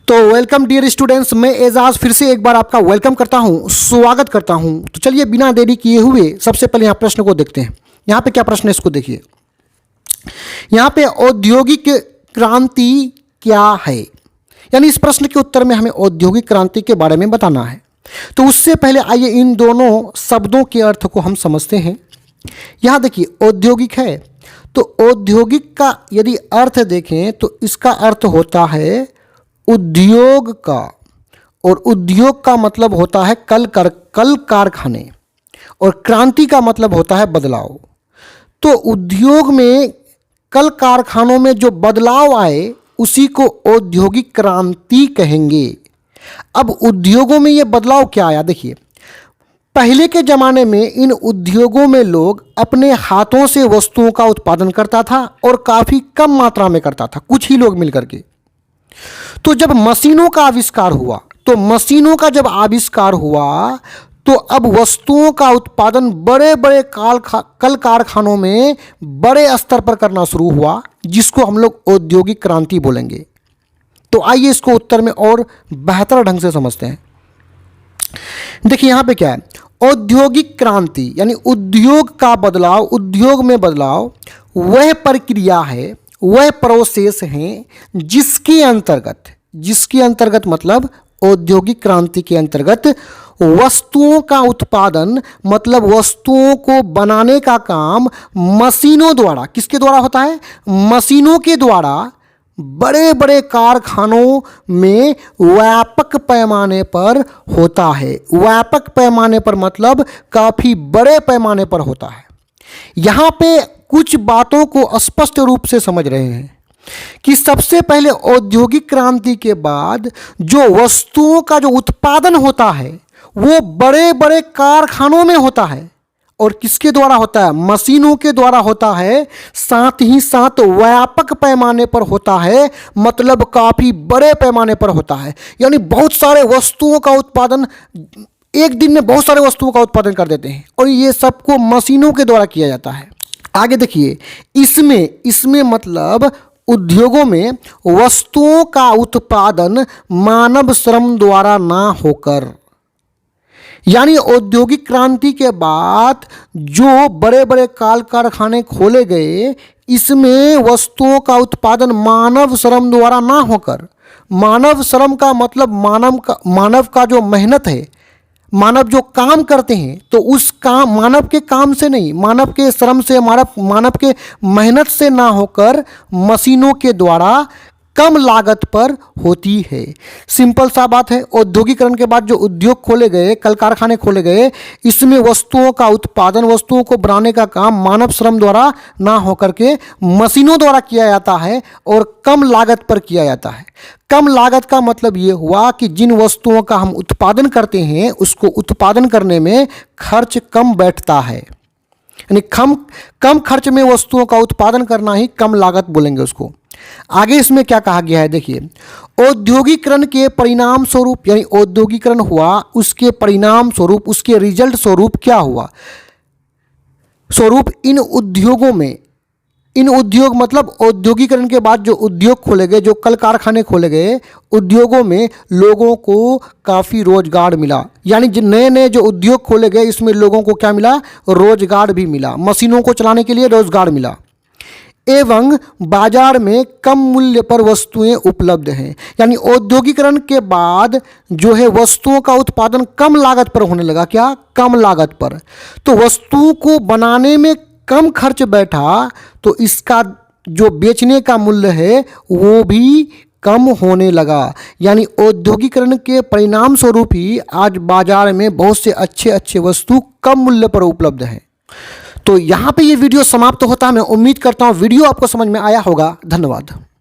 तो welcome dear students, मैं एजाज फिर से एक बार आपका वेलकम करता हूं, स्वागत करता हूं। तो चलिए बिना देरी किए हुए सबसे पहले यहाँ प्रश्न को देखते हैं। यहाँ पे क्या प्रश्न है इसको देखिए। यहाँ पे औद्योगिक क्रांति क्या है, यानी इस प्रश्न के उत्तर में हमें औद्योगिक क्रांति के बारे में बताना है। तो उससे पहले आइए इन दोनों शब्दों के अर्थ को हम समझते हैं। यहाँ देखिए औद्योगिक है, तो औद्योगिक का यदि अर्थ देखें तो इसका अर्थ होता है उद्योग का, और उद्योग का मतलब होता है कल कारखाने, और क्रांति का मतलब होता है बदलाव। तो उद्योग में कल कारखानों में जो बदलाव आए उसी को औद्योगिक क्रांति कहेंगे। अब उद्योगों में ये बदलाव क्या आया देखिए। पहले के ज़माने में इन उद्योगों में लोग अपने हाथों से वस्तुओं का उत्पादन करता था और काफ़ी कम मात्रा में करता था, कुछ ही लोग मिलकर के। तो जब मशीनों का आविष्कार हुआ, तो अब वस्तुओं का उत्पादन बड़े बड़े कल कारखानों में बड़े स्तर पर करना शुरू हुआ, जिसको हम लोग औद्योगिक क्रांति बोलेंगे। तो आइए इसको उत्तर में और बेहतर ढंग से समझते हैं। देखिए यहाँ पे क्या है, औद्योगिक क्रांति यानी उद्योग का बदलाव, उद्योग में बदलाव वह प्रक्रिया है, वह प्रोसेस है जिसके अंतर्गत मतलब औद्योगिक क्रांति के अंतर्गत वस्तुओं का उत्पादन मतलब वस्तुओं को बनाने का काम मशीनों द्वारा, किसके द्वारा होता है, मशीनों के द्वारा बड़े बड़े कारखानों में व्यापक पैमाने पर होता है। व्यापक पैमाने पर मतलब काफ़ी बड़े पैमाने पर होता है। यहाँ पे कुछ बातों को स्पष्ट रूप से समझ रहे हैं कि सबसे पहले औद्योगिक क्रांति के बाद जो वस्तुओं का जो उत्पादन होता है वो बड़े बड़े कारखानों में होता है, और किसके द्वारा होता है, मशीनों के द्वारा होता है। साथ ही साथ व्यापक पैमाने पर होता है, मतलब काफ़ी बड़े पैमाने पर होता है। यानी बहुत सारे वस्तुओं का उत्पादन, एक दिन में बहुत सारे वस्तुओं का उत्पादन कर देते हैं, और ये सबको मशीनों के द्वारा किया जाता है। आगे देखिए, इसमें मतलब उद्योगों में वस्तुओं का उत्पादन मानव श्रम द्वारा ना होकर, यानी औद्योगिक क्रांति के बाद जो बड़े बड़े कारखाने खोले गए, इसमें वस्तुओं का उत्पादन मानव श्रम द्वारा ना होकर, मानव श्रम का मतलब मानव का जो मेहनत है, मानव जो काम करते हैं, तो उस काम मानव के काम से नहीं, मानव के श्रम से, मानव के मेहनत से ना होकर मशीनों के द्वारा कम लागत पर होती है। सिंपल सा बात है। औद्योगिकरण के बाद जो उद्योग खोले गए, कल कारखाने खोले गए, इसमें वस्तुओं का उत्पादन, वस्तुओं को बनाने का काम मानव श्रम द्वारा ना होकर के मशीनों द्वारा किया जाता है, और कम लागत पर किया जाता है। कम लागत का मतलब ये हुआ कि जिन वस्तुओं का हम उत्पादन करते हैं उसको उत्पादन करने में खर्च कम बैठता है, यानी कम खर्च में वस्तुओं का उत्पादन करना ही कम लागत बोलेंगे उसको। आगे इसमें क्या कहा गया है देखिए, औद्योगिकरण के परिणाम स्वरूप, यानी औद्योगिकरण हुआ, उसके परिणाम स्वरूप, उसके रिजल्ट स्वरूप क्या हुआ, स्वरूप इन उद्योगों में, इन उद्योग मतलब औद्योगिकरण के बाद जो उद्योग खोले गए, जो कल कारखाने खोले गए, उद्योगों में लोगों को काफ़ी रोजगार मिला। यानी जो नए नए जो उद्योग खोले गए इसमें लोगों को क्या मिला, रोजगार भी मिला, मशीनों को चलाने के लिए रोजगार मिला, एवं बाजार में कम मूल्य पर वस्तुएं उपलब्ध हैं। यानी औद्योगिकरण के बाद जो है वस्तुओं का उत्पादन कम लागत पर होने लगा, क्या, कम लागत पर, तो वस्तु को बनाने में कम खर्च बैठा, तो इसका जो बेचने का मूल्य है वो भी कम होने लगा। यानी औद्योगिकरण के परिणाम स्वरूप ही आज बाजार में बहुत से अच्छे वस्तु कम मूल्य पर उपलब्ध हैं। तो यहाँ पे ये वीडियो समाप्त होता है। मैं उम्मीद करता हूँ वीडियो आपको समझ में आया होगा। धन्यवाद।